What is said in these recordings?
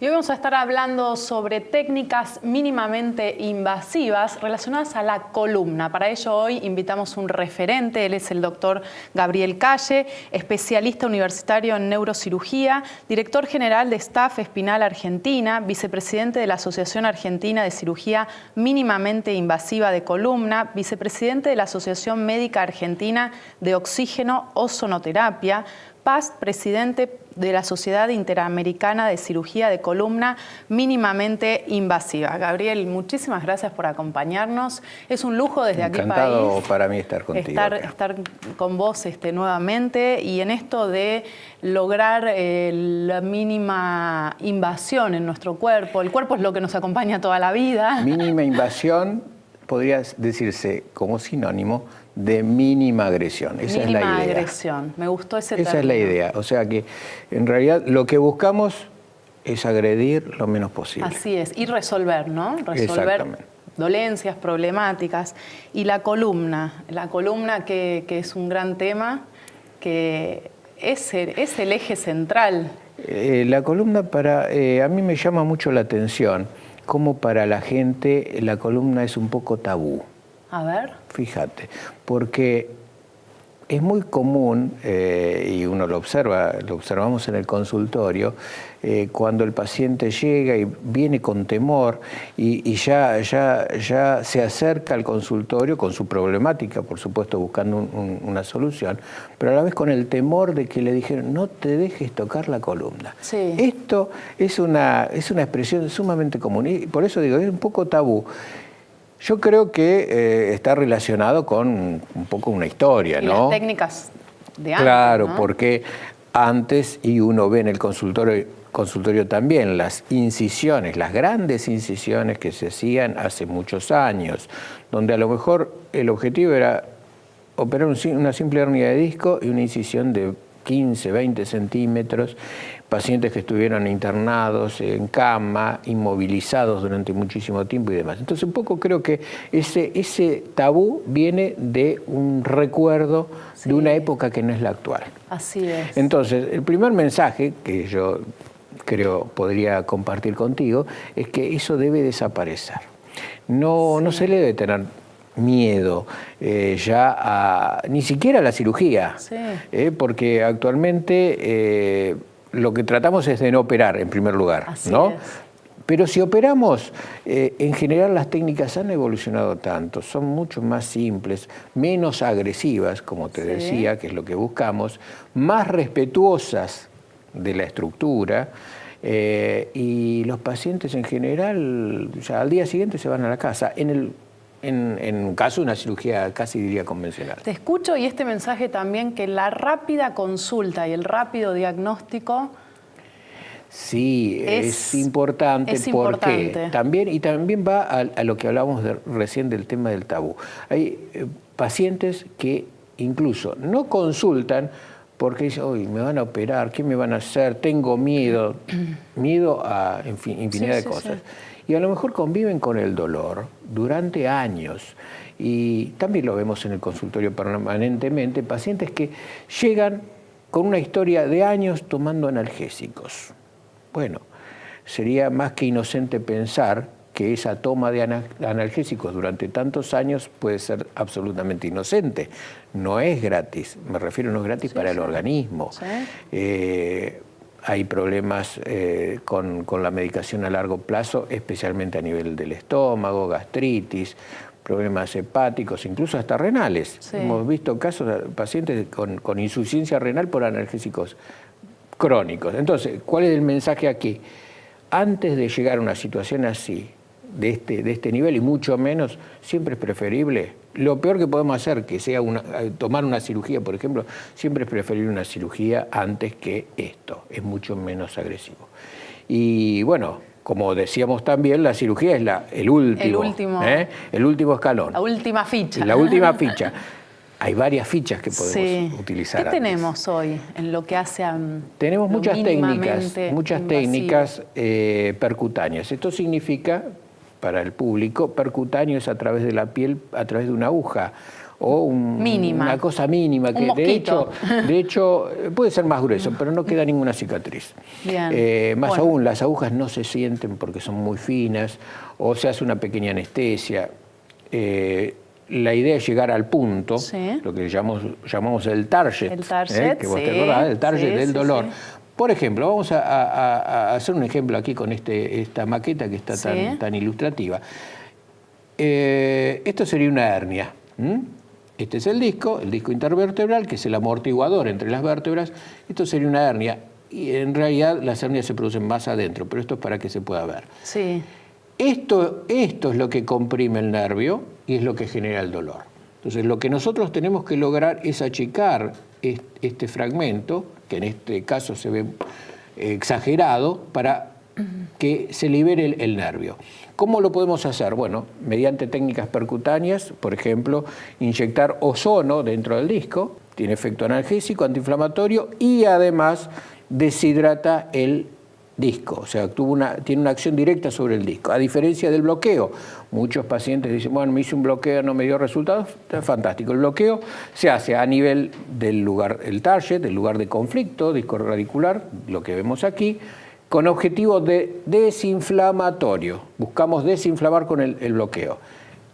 Y hoy vamos a estar hablando sobre técnicas mínimamente invasivas relacionadas a la columna. Para ello hoy invitamos un referente, él es el doctor Gabriel Calle, especialista universitario en neurocirugía, director general de Staff Espinal Argentina, vicepresidente de la Asociación Argentina de Cirugía Mínimamente Invasiva de Columna, vicepresidente de la Asociación Médica Argentina de Oxígeno Ozonoterapia, past presidente de la Sociedad Interamericana de Cirugía de Columna Mínimamente Invasiva. Gabriel, muchísimas gracias por acompañarnos. Es un lujo desde aquí país. Encantado para mí estar contigo. Estar con vos nuevamente y en esto de lograr la mínima invasión en nuestro cuerpo. El cuerpo es lo que nos acompaña toda la vida. Mínima invasión podría decirse como sinónimo de mínima agresión. Esa es la idea. Mínima agresión. Me gustó ese término. Esa es la idea. O sea que en realidad lo que buscamos es agredir lo menos posible. Así es. Y resolver, ¿no? Resolver dolencias, problemáticas. Y la columna que es un gran tema, que es el eje central. La columna a mí me llama mucho la atención, como para la gente la columna es un poco tabú. A ver. Fíjate, porque es muy común, y uno lo observamos en el consultorio, cuando el paciente llega y viene con temor y ya se acerca al consultorio con su problemática, por supuesto buscando una solución, pero a la vez con el temor de que le dijeron no te dejes tocar la columna. Sí. Esto es una expresión sumamente común y por eso digo, es un poco tabú. Yo creo que está relacionado con un poco una historia, ¿no? Las técnicas de antes, claro, ¿no? porque antes, y uno ve en el consultorio también, las incisiones, las grandes incisiones que se hacían hace muchos años, donde a lo mejor el objetivo era operar una simple hernia de disco y una incisión de 15, 20 centímetros, pacientes que estuvieron internados en cama, inmovilizados durante muchísimo tiempo y demás. Entonces un poco creo que ese tabú viene de un recuerdo de una época que no es la actual. Así es. Entonces, el primer mensaje que yo creo podría compartir contigo es que eso debe desaparecer. No se le debe tener miedo ni siquiera a la cirugía, porque actualmente lo que tratamos es de no operar en primer lugar, ¿no? Pero si operamos, en general las técnicas han evolucionado tanto, son mucho más simples, menos agresivas, como te decía, que es lo que buscamos, más respetuosas de la estructura, y los pacientes en general ya al día siguiente se van a la casa. En un caso de una cirugía casi diría convencional. Te escucho y este mensaje también, que la rápida consulta y el rápido diagnóstico es importante porque también va a lo que hablábamos recién del tema del tabú. Hay pacientes que incluso no consultan porque dicen, uy, me van a operar, ¿qué me van a hacer? Tengo miedo, miedo a infinidad de cosas. Y a lo mejor conviven con el dolor durante años. Y también lo vemos en el consultorio permanentemente, pacientes que llegan con una historia de años tomando analgésicos. Bueno, sería más que inocente pensar que esa toma de analgésicos durante tantos años puede ser absolutamente inocente. No es gratis, me refiero, no es gratis para el organismo. Hay problemas con la medicación a largo plazo, especialmente a nivel del estómago, gastritis, problemas hepáticos, incluso hasta renales. Hemos visto casos de pacientes con insuficiencia renal por analgésicos crónicos. Entonces, ¿cuál es el mensaje aquí? Antes de llegar a una situación así, de este nivel y mucho menos, siempre es preferible. Lo peor que podemos hacer, que sea tomar una cirugía, por ejemplo, siempre es preferible una cirugía antes que esto. Es mucho menos agresivo. Y bueno, como decíamos también, la cirugía es el último escalón. La última ficha. La última ficha. Hay varias fichas que podemos utilizar. ¿Qué tenemos hoy en lo que hace a Tenemos muchas técnicas percutáneas. Esto significa, para el público, percutáneo es a través de la piel, a través de una aguja o mínima. Una cosa mínima que de hecho puede ser más grueso, pero no queda ninguna cicatriz. Bien. Más aún, las agujas no se sienten porque son muy finas o se hace una pequeña anestesia. La idea es llegar al punto, lo que llamamos el target, que vos te acordás, el target del dolor. Por ejemplo, vamos a hacer un ejemplo aquí con esta maqueta que está tan ilustrativa. Esto sería una hernia. Este es el disco intervertebral, que es el amortiguador entre las vértebras. Esto sería una hernia. Y en realidad las hernias se producen más adentro, pero esto es para que se pueda ver. Sí. Esto es lo que comprime el nervio y es lo que genera el dolor. Entonces, lo que nosotros tenemos que lograr es achicar este fragmento, que en este caso se ve exagerado, para que se libere el nervio. ¿Cómo lo podemos hacer? Bueno, mediante técnicas percutáneas, por ejemplo, inyectar ozono dentro del disco, tiene efecto analgésico, antiinflamatorio y además deshidrata el disco, o sea, tiene una acción directa sobre el disco, a diferencia del bloqueo. Muchos pacientes dicen, bueno, me hice un bloqueo, no me dio resultados, está fantástico. El bloqueo se hace a nivel del lugar, el target, del lugar de conflicto, disco radicular, lo que vemos aquí, con objetivo de desinflamatorio. Buscamos desinflamar con el bloqueo.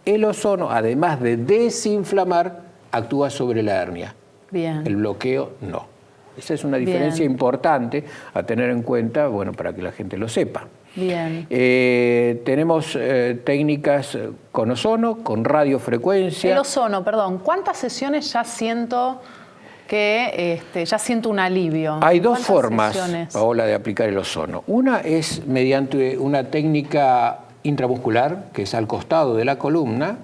El ozono, además de desinflamar, actúa sobre la hernia. Bien. El bloqueo no. Esa es una diferencia importante a tener en cuenta, bueno, para que la gente lo sepa. Bien. Tenemos técnicas con ozono, con radiofrecuencia. El ozono, perdón, ¿cuántas sesiones ya siento un alivio? Hay dos formas, Paola, de aplicar el ozono. Una es mediante una técnica intramuscular, que es al costado de la columna,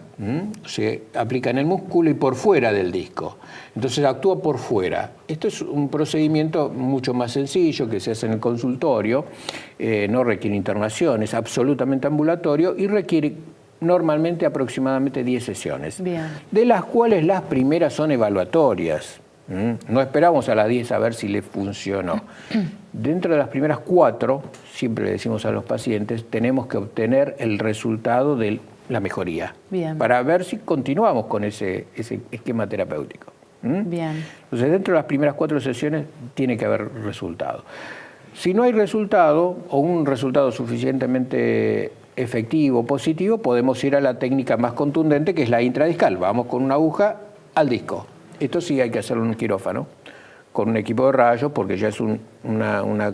se aplica en el músculo y por fuera del disco. Entonces actúa por fuera. Esto es un procedimiento mucho más sencillo que se hace en el consultorio, no requiere internación, es absolutamente ambulatorio y requiere normalmente aproximadamente 10 sesiones, de las cuales las primeras son evaluatorias. No esperamos a las 10 a ver si le funcionó. Dentro de las primeras 4, siempre le decimos a los pacientes, tenemos que obtener el resultado de la mejoría, para ver si continuamos con ese esquema terapéutico. Bien. Entonces, dentro de las primeras 4 sesiones tiene que haber resultado. Si no hay resultado, o un resultado suficientemente efectivo, positivo, podemos ir a la técnica más contundente, que es la intradiscal. Vamos con una aguja al disco. Esto sí hay que hacerlo en un quirófano, con un equipo de rayos, porque ya es una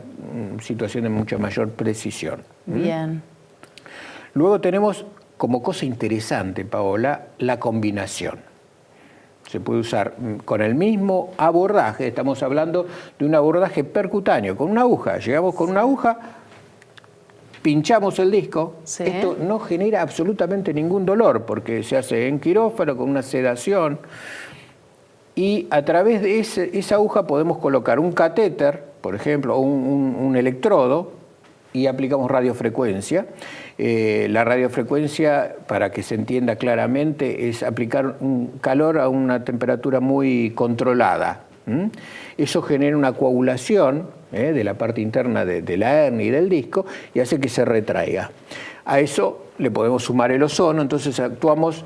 situación de mucha mayor precisión. Bien. Luego tenemos, como cosa interesante, Paola, la combinación. Se puede usar con el mismo abordaje, estamos hablando de un abordaje percutáneo, con una aguja. Llegamos con una aguja, pinchamos el disco. Esto no genera absolutamente ningún dolor, porque se hace en quirófano con una sedación. Y a través de esa aguja podemos colocar un catéter, por ejemplo, o un electrodo, y aplicamos radiofrecuencia. La radiofrecuencia, para que se entienda claramente, es aplicar un calor a una temperatura muy controlada. Eso genera una coagulación de la parte interna de la hernia y del disco y hace que se retraiga. A eso le podemos sumar el ozono, entonces actuamos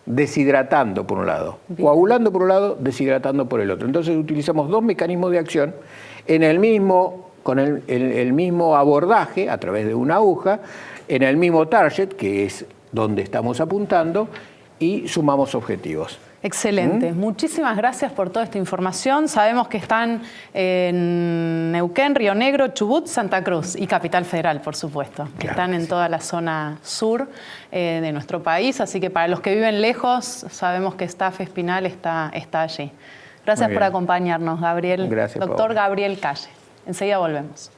deshidratando por un lado, coagulando por un lado, deshidratando por el otro. Entonces utilizamos dos mecanismos de acción con el mismo abordaje a través de una aguja, en el mismo target, que es donde estamos apuntando, y sumamos objetivos. Excelente. Muchísimas gracias por toda esta información. Sabemos que están en Neuquén, Río Negro, Chubut, Santa Cruz y Capital Federal, por supuesto. Claro, están en toda la zona sur de nuestro país, así que para los que viven lejos, sabemos que Staff Espinal está allí. Gracias por acompañarnos, Gabriel. Gracias, Doctor Gabriel Calle. Enseguida volvemos.